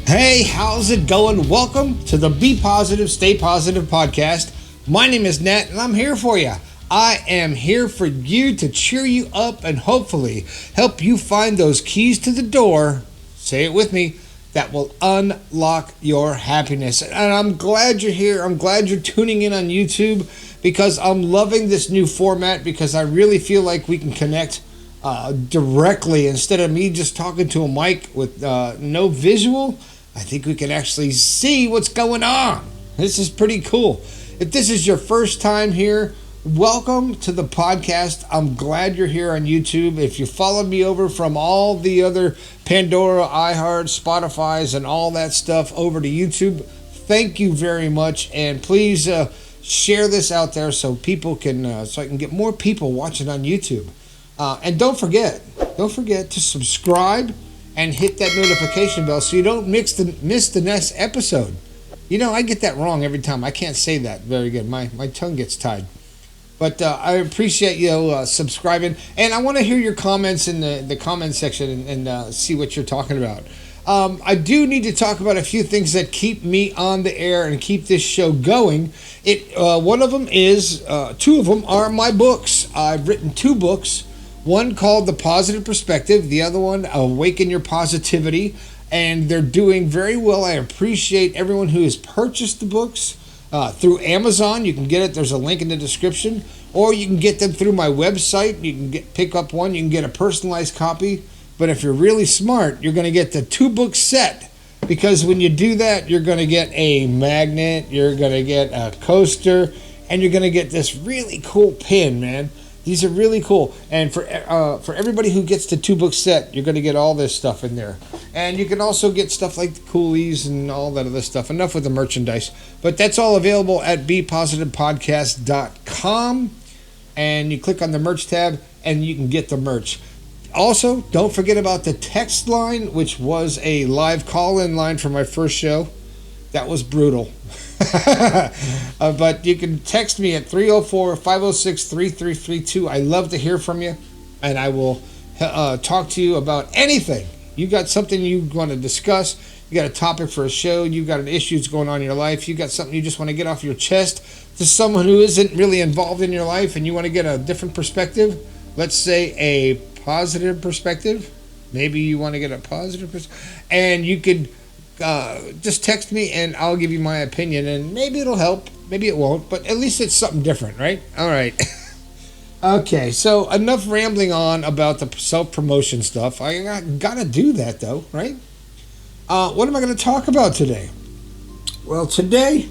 Hey, how's it going? Welcome to the Be Positive, Stay Positive podcast. My name is Nat, and I'm here for you. I am here for you to cheer you up and hopefully help you find those keys to the door, say it with me, that will unlock your happiness. And I'm glad you're here. I'm glad you're tuning in on YouTube because I'm loving this new format because I really feel like we can connect directly instead of me just talking to a mic with no visual. I think we can actually see what's going on. This is pretty cool. If this is your first time here, welcome to the podcast. I'm glad you're here on YouTube. If you followed me over from all the other Pandora, iHeart, Spotify's, and all that stuff over to YouTube, thank you very much. And please share this out there so people can, so I can get more people watching on YouTube. And don't forget to subscribe and hit that notification bell so you don't miss the next episode. You know, I get that wrong every time. I can't say that very good. My tongue gets tied. But I appreciate you subscribing. And I want to hear your comments in the comment section and see what you're talking about. I do need to talk about a few things that keep me on the air and keep this show going. One of them is, two of them are my books. I've written two books. One called The Positive Perspective, the other one, Awaken Your Positivity, and they're doing very well. I appreciate everyone who has purchased the books through Amazon. You can get it. There's a link in the description, or you can get them through my website. You can pick up one. You can get a personalized copy, but if you're really smart, you're going to get the two-book set, because when you do that, you're going to get a magnet, you're going to get a coaster, and you're going to get this really cool pin, man. These are really cool, and for everybody who gets the two-book set, you're going to get all this stuff in there. And you can also get stuff like the coolies and all that other stuff. Enough with the merchandise. But that's all available at bepositivepodcast.com, and you click on the merch tab, and you can get the merch. Also, don't forget about the text line, which was a live call-in line for my first show. That was brutal. But you can text me at 304-506-3332. I love to hear from you, and I will talk to you about anything. You got something you want to discuss, you got a topic for a show, you got an issue that's going on in your life, you got something you just want to get off your chest to someone who isn't really involved in your life, and you want to get a different perspective, let's say a positive perspective. Maybe you want to get a positive perspective, and you could just text me and I'll give you my opinion, and maybe it'll help, maybe it won't, but at least it's something different, right? All right. Okay, so enough rambling on about the self-promotion stuff. I gotta do that though, right? What am I going to talk about today? Well, today,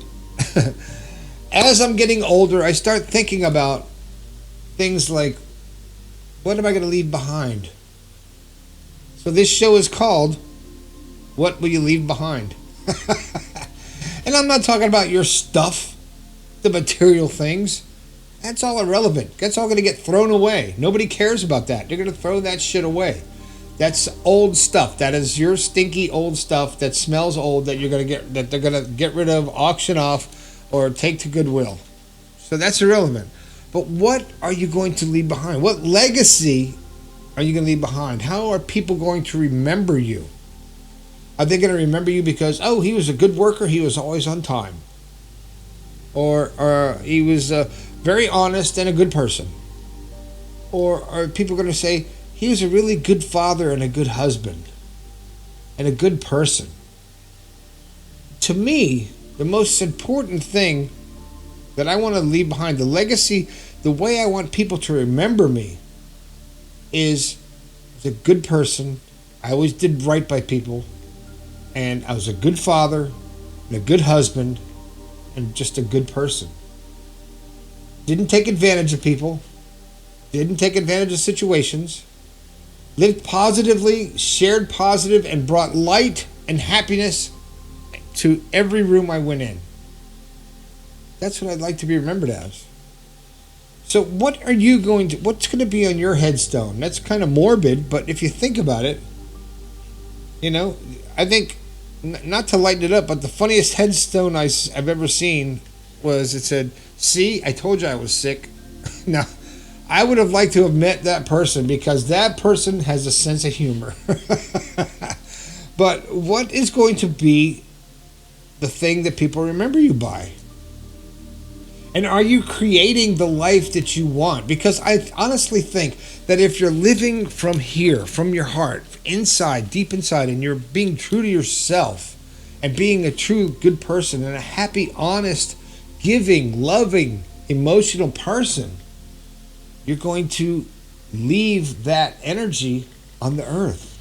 as I'm getting older, I start thinking about things like, what am I going to leave behind? So this show is called, What Will You Leave Behind? And I'm not talking about your stuff, the material things. That's all irrelevant. That's all going to get thrown away. Nobody cares about that. They're going to throw that shit away. That's old stuff. That is your stinky old stuff that smells old that they're going to get rid of, auction off, or take to Goodwill. So that's irrelevant. But what are you going to leave behind? What legacy are you going to leave behind? How are people going to remember you? Are they going to remember you because, oh, he was a good worker, he was always on time? Or he was very honest and a good person? Or are people going to say, he was a really good father and a good husband and a good person? To me, the most important thing that I want to leave behind, the legacy, the way I want people to remember me is a good person. I always did right by people. And I was a good father and a good husband and just a good person. Didn't take advantage of people. Didn't take advantage of situations. Lived positively, shared positive, and brought light and happiness to every room I went in. That's what I'd like to be remembered as. So what's going to be on your headstone? That's kind of morbid, but if you think about it, you know, I think, not to lighten it up, but the funniest headstone I've ever seen was, it said, "See, I told you I was sick." Now, I would have liked to have met that person because that person has a sense of humor. But what is going to be the thing that people remember you by? And are you creating the life that you want? Because I honestly think that if you're living from here, from your heart, inside, deep inside, and you're being true to yourself and being a true good person and a happy, honest, giving, loving, emotional person, you're going to leave that energy on the earth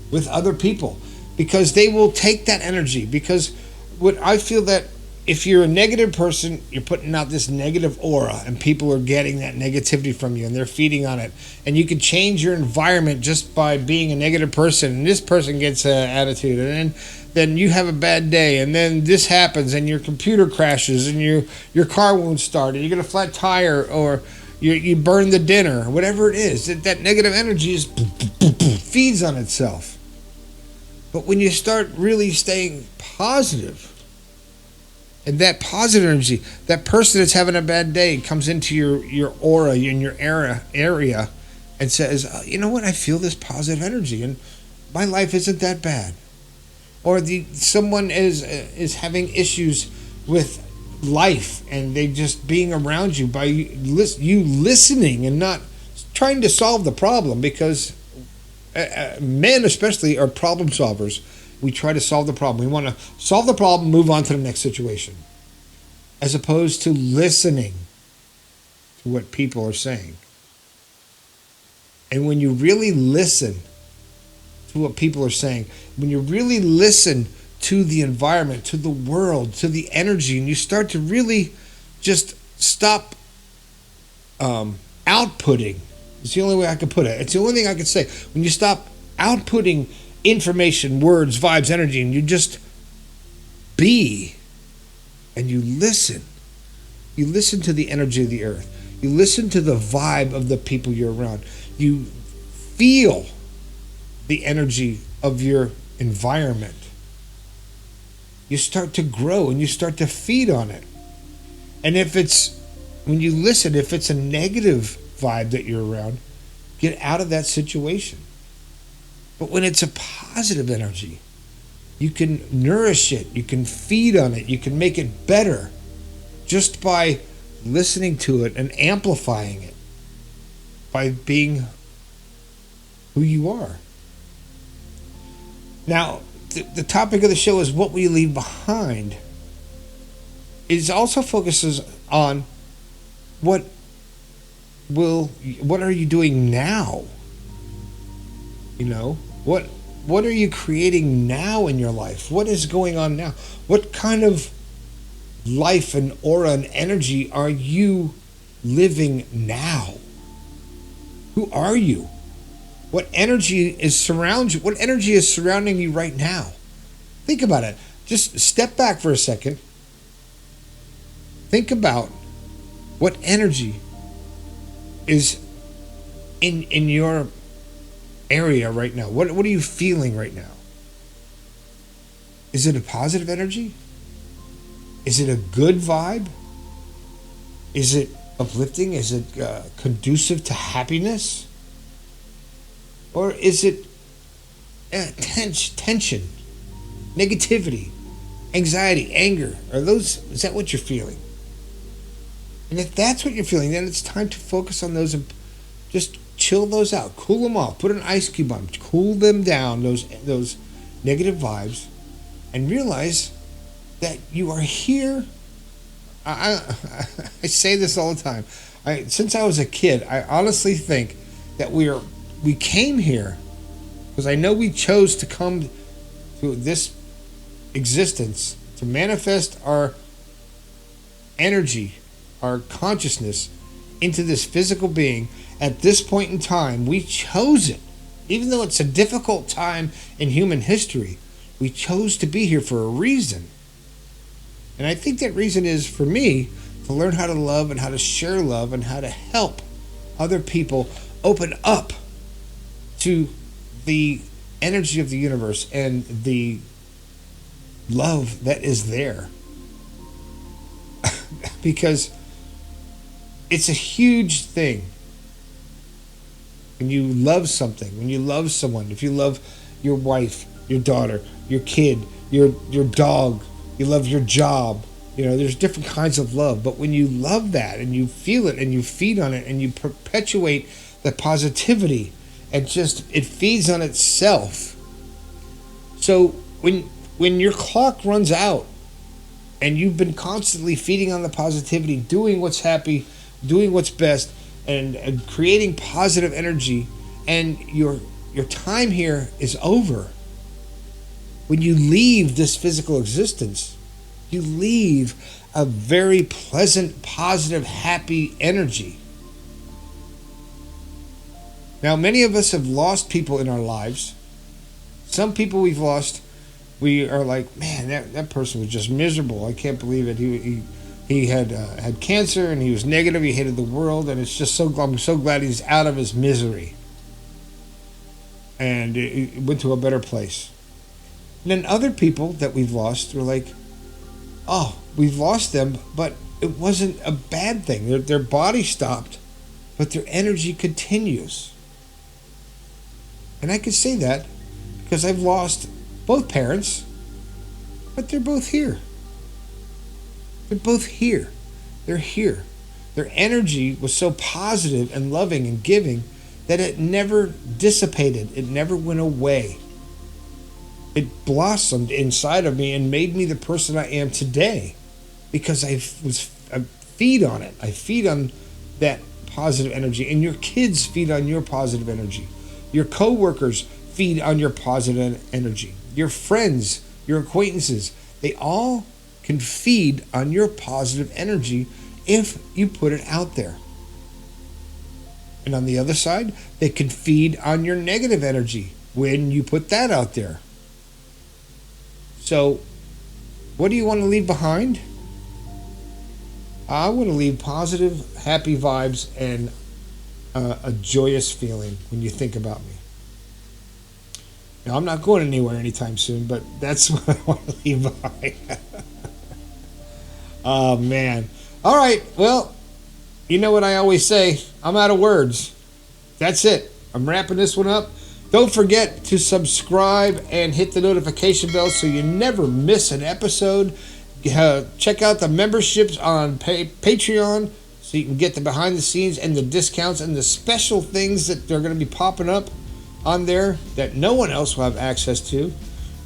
with other people, because they will take that energy. Because what I feel that if you're a negative person, you're putting out this negative aura, and people are getting that negativity from you, and they're feeding on it. And you can change your environment just by being a negative person, and this person gets an attitude, and then you have a bad day, and then this happens, and your computer crashes, and your car won't start, and you get a flat tire, or you burn the dinner, whatever it is. That negative energy is feeds on itself. But when you start really staying positive, and that positive energy, that person that's having a bad day comes into your aura, in your area, and says, you know what, I feel this positive energy, and my life isn't that bad. Or someone is having issues with life, and they just being around you by you listening and not trying to solve the problem, because men especially are problem solvers. We try to solve the problem. We want to solve the problem, move on to the next situation, as opposed to listening to what people are saying. And when you really listen to what people are saying, when you really listen to the environment, to the world, to the energy, and you start to really just stop outputting. It's the only way I could put it. It's the only thing I could say. When you stop outputting information, words, vibes, energy, and you just be, and you listen. You listen to the energy of the earth. You listen to the vibe of the people you're around. You feel the energy of your environment. You start to grow, and you start to feed on it. And when you listen, if it's a negative vibe that you're around, get out of that situation. But when it's a positive energy, you can nourish it, you can feed on it, you can make it better just by listening to it and amplifying it by being who you are. Now, the topic of the show is what we leave behind. It also focuses on what are you doing now? You know, what are you creating now in your life? What is going on now? What kind of life and aura and energy are you living now? Who are you? What energy is surrounding you right now? Think about it. Just step back for a second. Think about what energy is in your area right now. What are you feeling right now? Is it a positive energy? Is it a good vibe? Is it uplifting? Is it conducive to happiness? Or is it tension, negativity, anxiety, anger? Is that what you're feeling? And if that's what you're feeling, then it's time to focus on those and just chill those out, cool them off, put an ice cube on them, cool them down, those negative vibes, and realize that you are here. I say this all the time. Since I was a kid, I honestly think that we came here because I know we chose to come to this existence to manifest our energy, our consciousness into this physical being. At this point in time, we chose it. Even though it's a difficult time in human history, we chose to be here for a reason. And I think that reason is, for me, to learn how to love and how to share love and how to help other people open up to the energy of the universe and the love that is there. Because it's a huge thing when you love something, when you love someone, if you love your wife, your daughter, your kid, your dog. You love your job. There's different kinds of love. But when you love that and you feel it and you feed on it and you perpetuate the positivity, and just it feeds on itself. So when your clock runs out and you've been constantly feeding on the positivity, doing what's happy, doing what's best, and creating positive energy, and your time here is over. When you leave this physical existence, you leave a very pleasant, positive, happy energy. Now, many of us have lost people in our lives. Some people we've lost, we are like, man, that person was just miserable. I can't believe it. He had cancer, and he was negative. He hated the world, and it's just I'm so glad he's out of his misery and it went to a better place. And then other people that we've lost, we're like, oh, we've lost them, but it wasn't a bad thing. Their body stopped, but their energy continues. And I can say that because I've lost both parents, but they're both here. They're both here. They're here. Their energy was so positive and loving and giving that it never dissipated. It never went away. It blossomed inside of me and made me the person I am today because I feed on it. I feed on that positive energy, and your kids feed on your positive energy. Your coworkers feed on your positive energy. Your friends, your acquaintances, they all can feed on your positive energy if you put it out there. And on the other side, they can feed on your negative energy when you put that out there. So, what do you want to leave behind? I want to leave positive, happy vibes and a joyous feeling when you think about me. Now, I'm not going anywhere anytime soon, but that's what I want to leave behind. Oh, man. All right, well, you know what I always say. I'm out of words. That's it. I'm wrapping this one up. Don't forget to subscribe and hit the notification bell so you never miss an episode. Check out the memberships on Patreon so you can get the behind the scenes and the discounts and the special things that they're going to be popping up on there that no one else will have access to.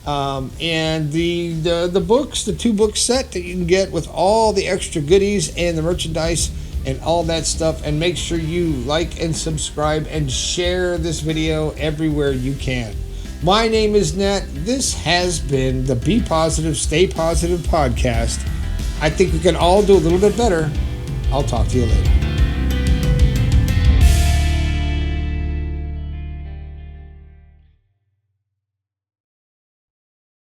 And the books, the 2-book set that you can get with all the extra goodies and the merchandise and all that stuff. And make sure you like and subscribe and share this video everywhere you can. My name is Nat. This has been the Be Positive, Stay Positive podcast. I think we can all do a little bit better. I'll talk to you later.